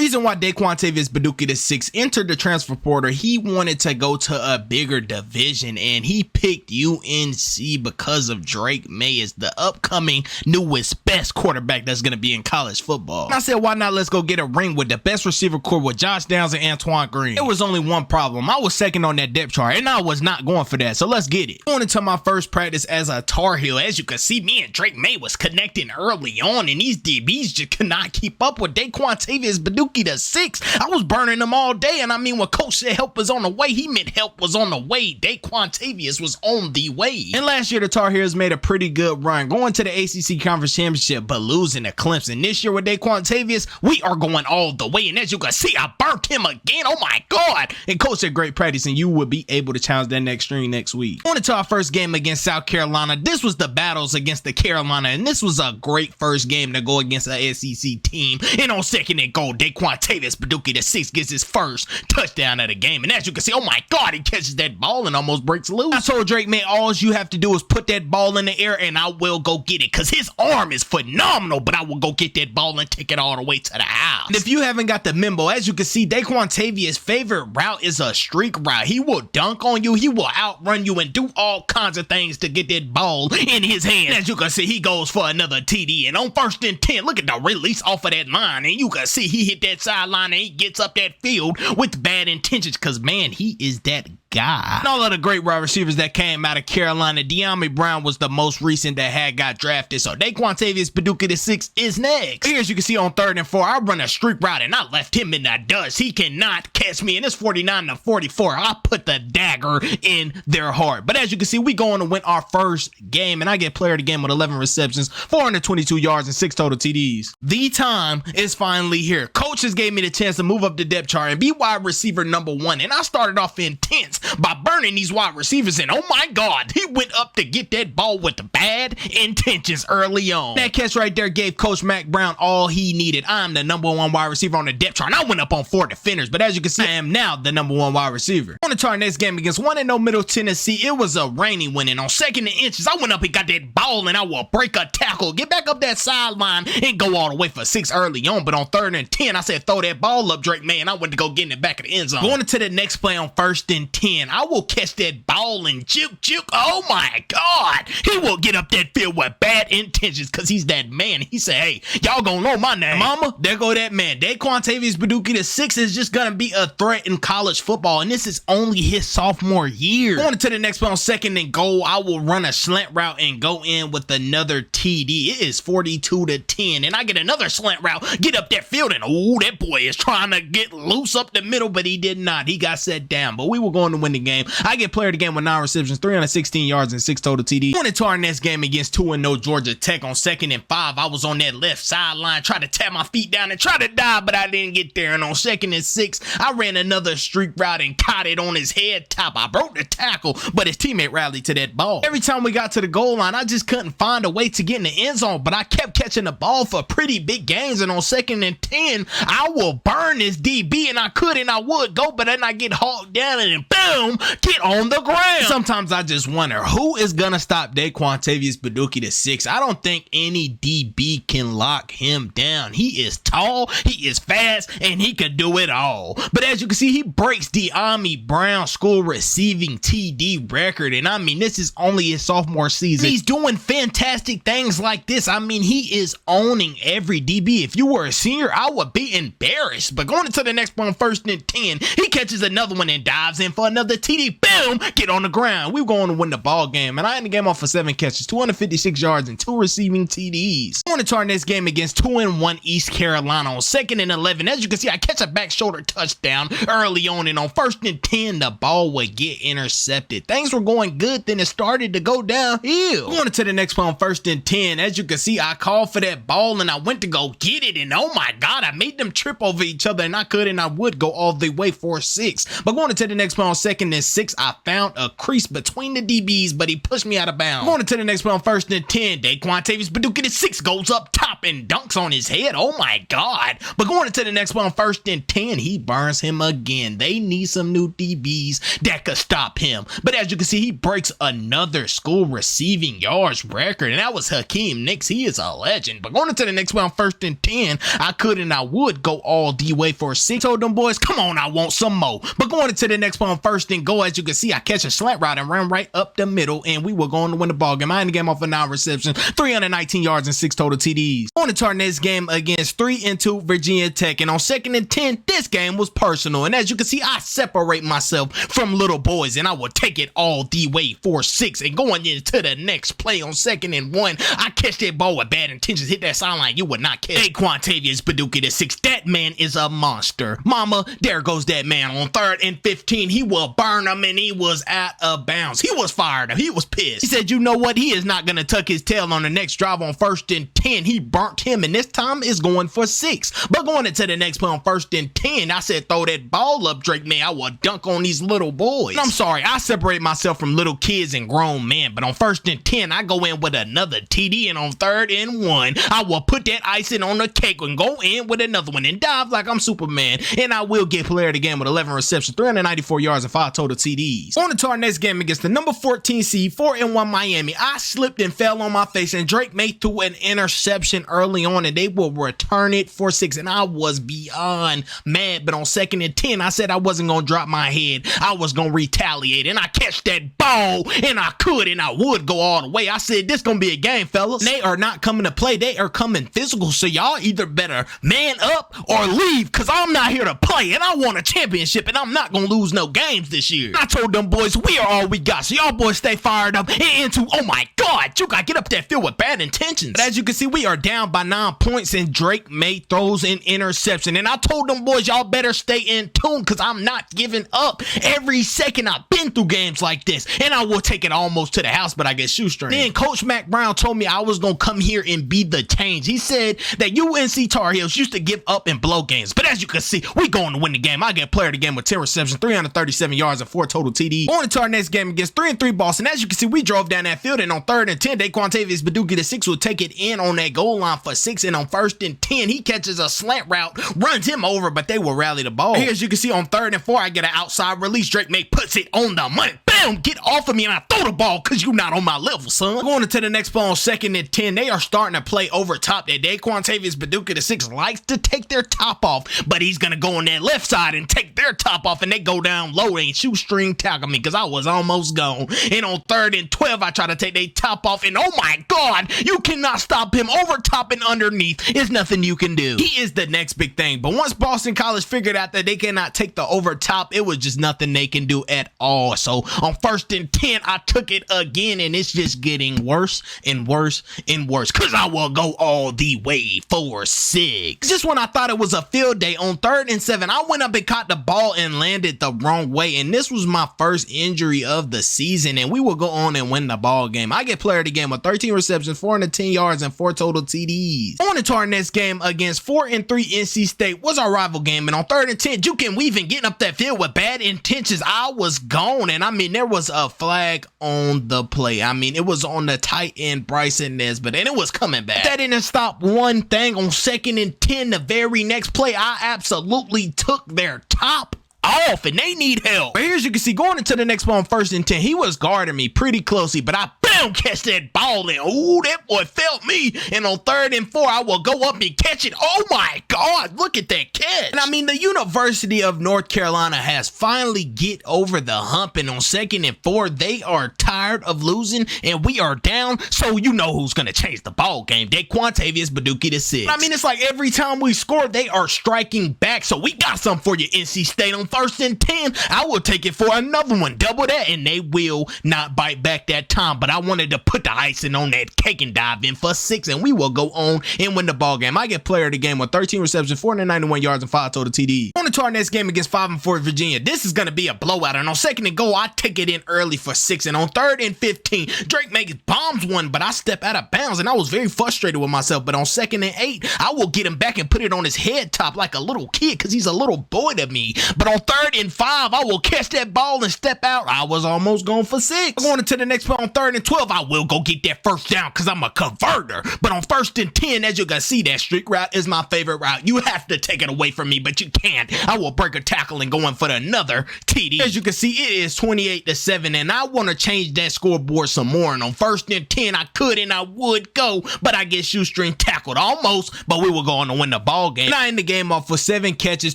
reason why Deqontavius Badookie the6 entered the transfer portal, he wanted to go to a bigger division, and he picked UNC because of Drake May as the upcoming newest best quarterback that's going to be in college football. And I said, why not? Let's go get a ring with the best receiver core with Josh Downs and Antoine Green. There was only one problem. I was second on that depth chart, and I was not going for that, so let's get it. Going into my first practice as a Tar Heel, as you can see, me and Drake May was connecting early on, and these DBs just could not keep up with Deqontavius Badookie the6. I was burning them all day, and I mean, when coach said help was on the way, he meant help was on the way. Deqontavius was on the way. And last year, the Tar Heels made a pretty good run, going to the ACC Conference Championship, but losing to Clemson. This year with Deqontavius, we are going all the way, and as you can see, I burnt him again. Oh my God. And coach said great practice, and you will be able to challenge that next string next week. On to our first game against South Carolina. This was the battles against the Carolina, and this was a great first game to go against an SEC team. And on second and goal, Deqontavius Badookie the6 gets his first touchdown of the game. And as you can see, oh my God, he catches that ball and almost breaks loose. I told Drake, man, all you have to do is put that ball in the air and I will go get it, because his arm is phenomenal, but I will go get that ball and take it all the way to the house. And if you haven't got the memo, as you can see, Deqontavius' favorite route is a streak route. He will dunk on you, he will outrun you, and do all kinds of things to get that ball in his hand. As you can see, he goes for another TD, and on 1st and 10, look at the release off of that line, and you can see he hit that sideline and he gets up that field with bad intentions, because man, he is that guy. And all of the great wide receivers that came out of Carolina, De'Ami Brown was the most recent that had got drafted, so Deqontavius Badookie the6 is next. Here, as you can see, on 3rd and 4, I run a streak route and I left him in the dust. He cannot catch me, and it's 49-44. I put the dagger in their heart. But as you can see, we go on to win our first game, and I get player of the game with 11 receptions, 422 yards, and 6 total TDs. The time is finally here. Coaches gave me the chance to move up the depth chart and be wide receiver #1, and I started off intense by burning these wide receivers, and oh my God, he went up to get that ball with bad intentions early on. That catch right there gave Coach Mac Brown all he needed. I'm the #1 wide receiver on the depth chart, and I went up on 4 defenders, but as you can see, I am now the #1 wide receiver. On to our next game against 1-0 Middle Tennessee, it was a rainy win, and on 2nd and inches, I went up and got that ball, and I will break a tackle, get back up that sideline, and go all the way for 6 early on. But on 3rd and 10, I said throw that ball up, Drake May, and I went to go get in the back of the end zone. Going into the next play on 1st and 10, I will catch that ball and juke. Oh my God, he will get up that field with bad intentions, because he's that man. He said, hey, y'all gonna know my name, mama. There go that man. Deqontavius Badookie the6 is just gonna be a threat in college football, and this is only his sophomore year. Going to the next play on 2nd and goal, I will run a slant route and go in with another TD. It is 42-10, and I get another slant route, get up that field, and oh, that boy is trying to get loose up the middle, but he did not. He got set down, but we were going to win the game. I get player of the game with 9 receptions, 316 yards, and 6 total TDs. Going into our next game against 2-0 Georgia Tech on 2nd and 5, I was on that left sideline, tried to tap my feet down and try to dive, but I didn't get there. And on 2nd and 6, I ran another streak route and caught it on his head top. I broke the tackle, but his teammate rallied to that ball. Every time we got to the goal line, I just couldn't find a way to get in the end zone, but I kept catching the ball for pretty big gains. And on 2nd and 10, I will burn this DB, and I could and I would go, but then I get hauled down and then boom, get on the ground. Sometimes I just wonder, who is gonna stop Deqontavius Badookie the6? I don't think any DB can lock him down. He is tall, he is fast, and he can do it all. But as you can see, he breaks De'Ami Brown school receiving TD record, and I mean, this is only his sophomore season. He's doing fantastic things like this. I mean, he is owning every DB. If you were a senior, I would be embarrassed. But going into the next one, 1st and 10, he catches another one and dives in for another TD. Boom, get on the ground. We were going to win the ball game, and I ended the game off for 7 catches, 256 yards, and 2 receiving TDs. Going into our next game against 2-1 East Carolina on 2nd and 11. As you can see, I catch a back shoulder touchdown early on, and on 1st and 10, the ball would get intercepted. Things were going good, then it started to go downhill. Going into the next play on 1st and 10, as you can see, I called for that ball, and I went to go get it, and oh my God, I made them trip over each other, and I could and I would go all the way for 6. But going into the next play on second and 6. I found a crease between the DBs, but he pushed me out of bounds. Going into the next play on 1st and 10, Deqontavius Badookie the 6 goes up top and dunks on his head. Oh my God. But going into the next play on 1st and 10, he burns him again. They need some new DBs that could stop him. But as you can see, he breaks another school receiving yards record, and that was Hakeem Nicks. He is a legend. But going into the next play on 1st and 10, I could and I would go all the way for 6. Told them boys, come on, I want some more. But going into the next play on 1st and goal, as you can see, I catch a slant route and run right up the middle, and we were going to win the ball game. I ended the game off of 9 receptions, 319 yards, and 6 total TDs. On to our next game against 3-2 Virginia Tech, and on 2nd and 10, this game was personal. And as you can see, I separate myself from little boys, and I will take it all the way for 6. And going into the next play on 2nd and 1, I catch that ball with bad intentions, hit that sideline. You would not catch Deqontavius Badookie the 6. That man is a monster. Mama, there goes that man. On 3rd and 15, he will burn him, and he was out of bounds. He was fired up. He was pissed. He said, you know what? He is not going to tuck his tail on the next drive. On 1st and 10, he burnt him, and this time is going for 6. But going into the next play on 1st and 10, I said, throw that ball up, Drake, man. I will dunk on these little boys. And I'm sorry, I separate myself from little kids and grown men, but on 1st and 10, I go in with another TD, and on 3rd and 1, I will put that icing on the cake and go in with another one and dive like I'm Superman. And I will get player of the game with 11 receptions, 394 yards, and 5 total TDs. On to our next game against the number 14 seed, 4-1 Miami. I slipped and fell on my face, and Drake made through an interception early on, and they will return it for 6. And I was beyond mad. But on 2nd and 10, I said I wasn't going to drop my head. I was going to retaliate, and I catch that ball, and I could and I would go all the way. I said, this going to be a game, fellas. They are not coming to play. They are coming physical. So y'all either better man up or leave, because I'm not here to play, and I want a championship, and I'm not going to lose no games this year. I told them boys, we are all we got. So y'all boys stay fired up and into, oh my God, you got to get up that field with bad intentions. But as you can see, we are down by 9 points, and Drake made throws an interception. And I told them boys, y'all better stay in tune, because I'm not giving up. Every second I've been through games like this, and I will take it almost to the house, but I get shoestring. Then Coach Mac Brown told me I was going to come here and be the change. He said that UNC Tar Heels used to give up and blow games. But as you can see, we going to win the game. I get player of the game with 10 receptions, 337 yards, and 4 total TDs. On to our next game against 3-3 Boston. As you can see, we drove down that field, and on 3rd and 10, Deqontavius Badookie the 6 will take it in on that goal line for 6. And on 1st and 10, he catches a slant route, runs him over, but they will rally the ball. Here, as you can see, on 3rd and 4, I get an outside release. Drake May puts it on the money. Bam! Get off of me, and I throw the ball, because you're not on my level, son. Going into the next play on 2nd and 10, they are starting to play over top. That Deqontavius Badookie the 6 likes to take their top off, but he's going to go on that left side and take their top off, and they go down low and shoestring tackle me, because I was almost gone. And on 3rd and 12, I try to take their top off, and oh my God, you cannot stop him. Over top and underneath is nothing you can do. He is the next big thing. But once Boston College figured out that they cannot take the over top, it was just nothing they can do at all. So on 1st and 10, I took it again, and it's just getting worse and worse and worse, because I will go all the way for 6. Just when I thought it was a field day, on 3rd and 7, I went up and caught the ball and landed the wrong way, and this was my first injury of the season, and we will go on and win the ball game. I get player of the game with 13 receptions, 410 yards, and 4 total TDs. On to our next game against 4-3 NC State was our rival game, and on 3rd and 10, Juke and Weaving getting up that field with bad intentions. I was gone, and I mean, there was a flag on the play. I mean, it was on the tight end Bryson Nesbitt, and it was coming back. That didn't stop one thing. On 2nd and 10, the very next play, I absolutely took their top off, and they need help. But here, as you can see, going into the next play on 1st and 10, he was guarding me pretty closely, but I catch that ball, and ooh, that boy felt me. And on 3rd and 4, I will go up and catch it. Oh my God, look at that catch. And I mean, the University of North Carolina has finally get over the hump, and on 2nd and 4, they are tired of losing, and we are down. So you know who's gonna change the ball game. Deqontavius Badookie the 6. I mean, it's like every time we score, they are striking back. So we got something for you, NC State. On 1st and 10, I will take it for another one, double that, and they will not bite back that time. But I wanted to put the icing on that cake and dive in for 6, and we will go on and win the ball game. I get player of the game with 13 receptions, 491 yards, and 5 total TDs. On to our next game against 5-4 Virginia. This is going to be a blowout, and on 2nd and goal, I take it in early for 6, and on 3rd and 15, Drake makes bombs one, but I step out of bounds, and I was very frustrated with myself, but on 2nd and 8, I will get him back and put it on his head top like a little kid, because he's a little boy to me, but on 3rd and 5, I will catch that ball and step out. I was almost going for 6. Going into the next play on 3rd and 12, I will go get that first down, because I'm a converter, but on 1st and 10, as you can see, that streak route is my favorite route. You have to take it away from me, but you can't. I will break a tackle and go in for another TD. As you can see, it is 28-7, and I want to change that scoreboard some more, and on 1st and 10, I could and I would go, but I get shoestring tackled almost, but we were going to win the ball game. And I end the game off with 7 catches,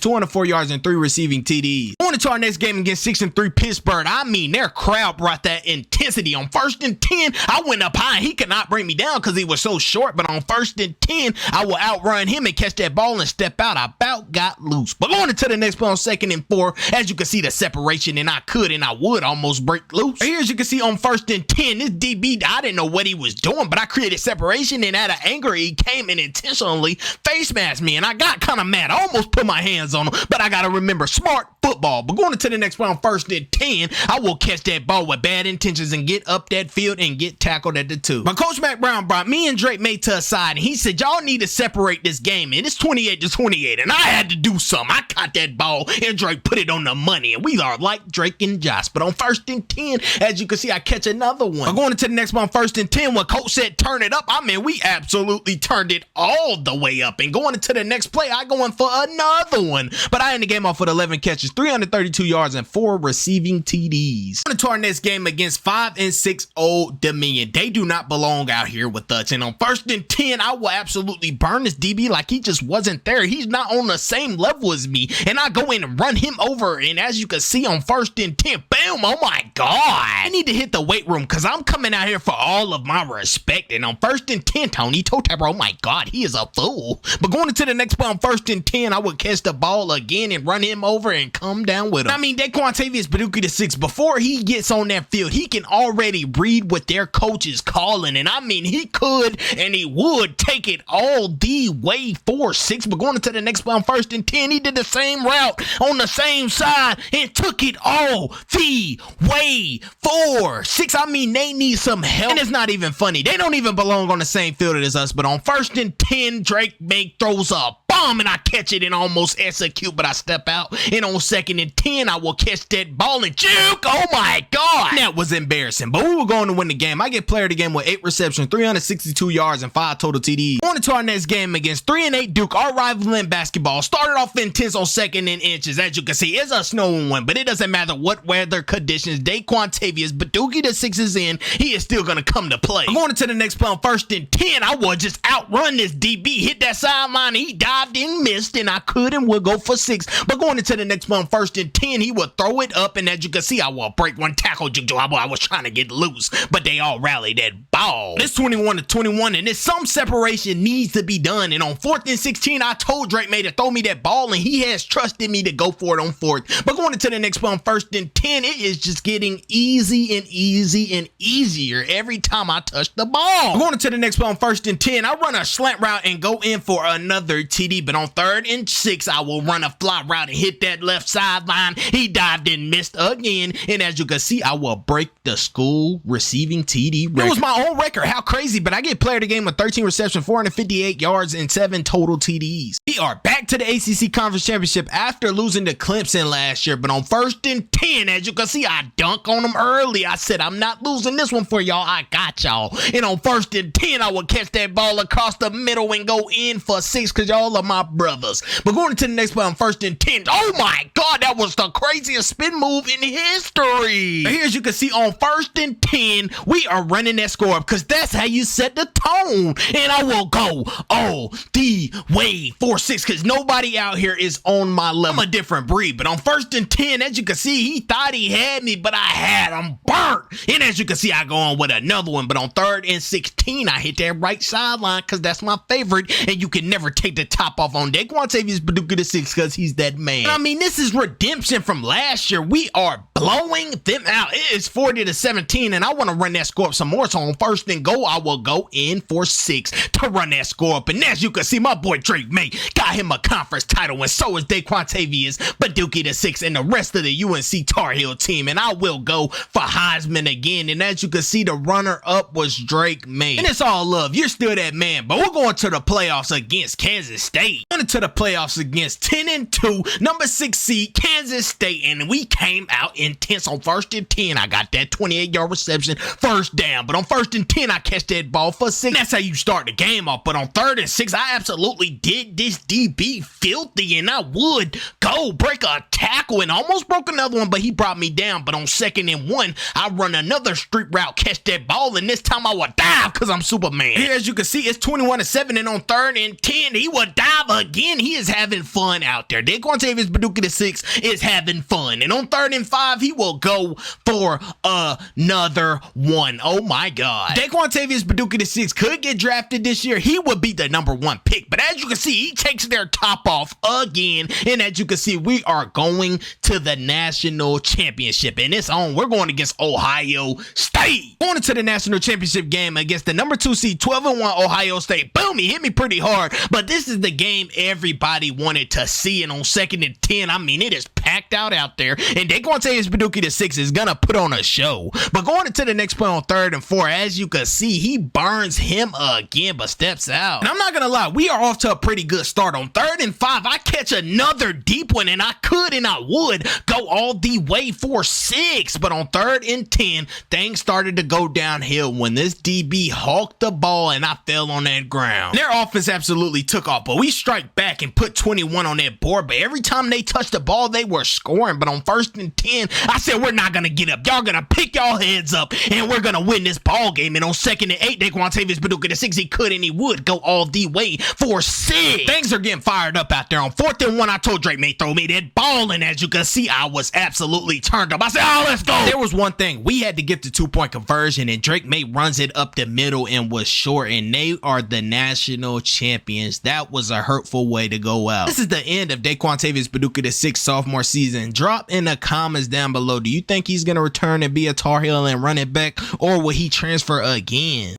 204 yards, and 3 receiving TDs. Going into our next game against 6-3 Pittsburgh, I mean, their crowd brought that intensity. On 1st and 10, I went up high. He could not bring me down because he was so short, but on 1st and 10, I will outrun him and catch that ball and step out. I about got loose. But going into the next play on 2nd and 4, as you can see the separation, and I could and I would almost break loose. Here, as you can see on 1st and 10, this DB, I didn't know what he was doing, but I created separation, and out of anger, he came and intentionally face masked me, and I got kind of mad. I almost put my hands on him, but I got to remember, smart football. But going into the next play on 1st and 10, I will catch that ball with bad intentions and get up that field and get tackled at the 2. But Coach Mac Brown brought me and Drake May to a side, and he said, y'all need to separate this game, and it's 28-28, and I had to do something. I caught that ball, and Drake put it on the money, and we are like Drake and Josh. But on 1st and 10, as you can see, I catch another one. But going into the next one on 1st and 10, when Coach said turn it up, I mean, we absolutely turned it all the way up. And going into the next play, I go in for another one. But I end the game off with 11 catches, 332 yards, and 4 receiving TDs. Going into our next game against 5-6 Old Dominion. They do not belong out here with us. And on 1st and 10, I will absolutely burn this DB like he just wasn't there. He's not on the same level as me. And I go in and run him over. And as you can see on 1st and 10, boom, oh my God. I need to hit the weight room because I'm coming out here for all of my respect. And on 1st and 10, Tony toe tapper, oh my God, he is a fool. But going into the next play on 1st and 10, I would catch the ball again and run him over and come down with him. I mean, Deqontavius Badookie the 6th, before he gets on that field, he can already read what their coach is calling. And I mean, he could and he would take it all the way 4-6. But going into the next play on 1st and 10, he did the same route on the same side and took it all the way 4-6. I mean, they need some help. And it's not even funny. They don't even belong on the same field as us. But on 1st and 10, Drake May throws a bomb and I catch it and almost execute, but I step out. And on 2nd and 10, I will catch that ball and juke. Oh my God. That was embarrassing. But we were going to win the game. I get player of the game with 8 receptions, 362 yards, and 5 total TDs. Going into our next game against 3-8 Duke, our rival in basketball. Started off intense on 2nd and inches. As you can see, it's a snowing one, but it doesn't matter what weather conditions. Deqontavius Badookie the 6th is in. He is still going to come to play. I'm going into the next play on 1st and 10. I will just outrun this DB, hit that sideline. He dived and missed, and I could and would go for 6. But going into the next play on 1st and 10, he will throw it up, and as you can see, I will break one tackle. I was trying to get loose, but they all rallied that ball. It's 21-21, and there's some separation needs to be done. And on 4th and 16, I told Drake May to throw me that ball, and he has trusted me to go for it on 4th. But going into the next play on 1st and 10, it is just getting easy and easy and easier every time I touch the ball. Going into the next play on 1st and 10, I run a slant route and go in for another TD. But on 3rd and 6, I will run a fly route and hit that left sideline. He dived and missed again. And as you can see, I will break the school receiving TD record. It was my own record. How crazy. But I get player of the game with 13 receptions, 458 yards, and 7 total TDs. We are back to the ACC Conference Championship after losing to Clemson last year. But on 1st and 10, as you can see, I dunk on them early. I said, I'm not losing this one for y'all. I got y'all. And on 1st and 10, I will catch that ball across the middle and go in for 6 because y'all are my brothers. But going into the next play on 1st and 10, oh my God, that was the craziest spin move in history. Here, as you can see, on 1st and 10, we are running that score up because that's how you set the tone. And I will go all the way 4-6 because nobody out here is on my level. I'm a different breed. But on 1st and 10, as you can see, he thought he had me, but I had him burnt. And as you can see, I go on with another one. But on 3rd and 16, I hit that right sideline because that's my favorite. And you can never take the top off on Deqontavius Badookie the 6th because he's that man. I mean, this is redemption from last year. We are blowing them out. It is 40-17, and I want to run that score up some more. So on 1st and goal, I will go in for 6 to run that score up. And as you can see, my boy Drake May got got him a conference title, and so is Deqontavius, Badookie the 6, and the rest of the UNC Tar Heel team. And I will go for Heisman again. And as you can see, the runner-up was Drake May. And it's all love. You're still that man. But we're going to the playoffs against Kansas State. Going to the playoffs against 10-2, number 6 seed Kansas State. And we came out intense on 1st and 10. I got that 28-yard reception, first down. But on 1st and 10, I catch that ball for 6. That's how you start the game off. But on 3rd and 6, I absolutely did this DB filthy. And I would go break a tackle and almost broke another one, but he brought me down. But on 2nd and 1, I run another street route, catch that ball, and this time I would dive because I'm Superman. Here, as you can see, it's 21-7, and on 3rd and 10, he would dive again. He is having fun out there. Deqontavius Badookie the 6 is having fun. And on 3rd and 5, he will go for another one. Oh my God. Deqontavius Badookie the 6 could get drafted this year. He would be the number 1 pick. But as you can see, he takes their top off again. And as you can see, we are going to the national championship. And it's on. We're going against Ohio State. Going into the national championship game against the number 2 seed 12-1 Ohio State. Boom, he hit me pretty hard. But this is the game everybody wanted to see. And on 2nd and 10, I mean, it is packed out there. And Deqontavius Badookie the 6 is going to put on a show. But going into the next play on 3rd and 4, as you can see, he burns him again, but steps out. And I'm not going to lie, we are off to a pretty good start. On 3rd and 5, I catch another deep one, and I could and I would go all the way for 6. But on 3rd and 10, things started to go downhill when this DB hawked the ball and I fell on that ground. Their offense absolutely took off, but we strike back and put 21 on that board. But every time they touched the ball, they were scoring. But on 1st and 10, I said, we're not going to get up. Y'all going to pick y'all heads up and we're going to win this ball game. And on 2nd and 8, Deqontavius Badookie the 6, he could and he would go all the way for 6. Things are getting fired up out there. On 4th and 1, I told Drake May throw me that ball, and as you can see, I was absolutely turned up. I said, oh, let's go. There was one thing. We had to get the 2-point conversion, and Drake May runs it up the middle and was short, and they are the national champions. That was a hurtful way to go out. This is the end of Deqontavius Badookie the 6 sophomore season. Drop in the comments down below. Do you think he's going to return and be a Tar Heel and run it back, or will he transfer again?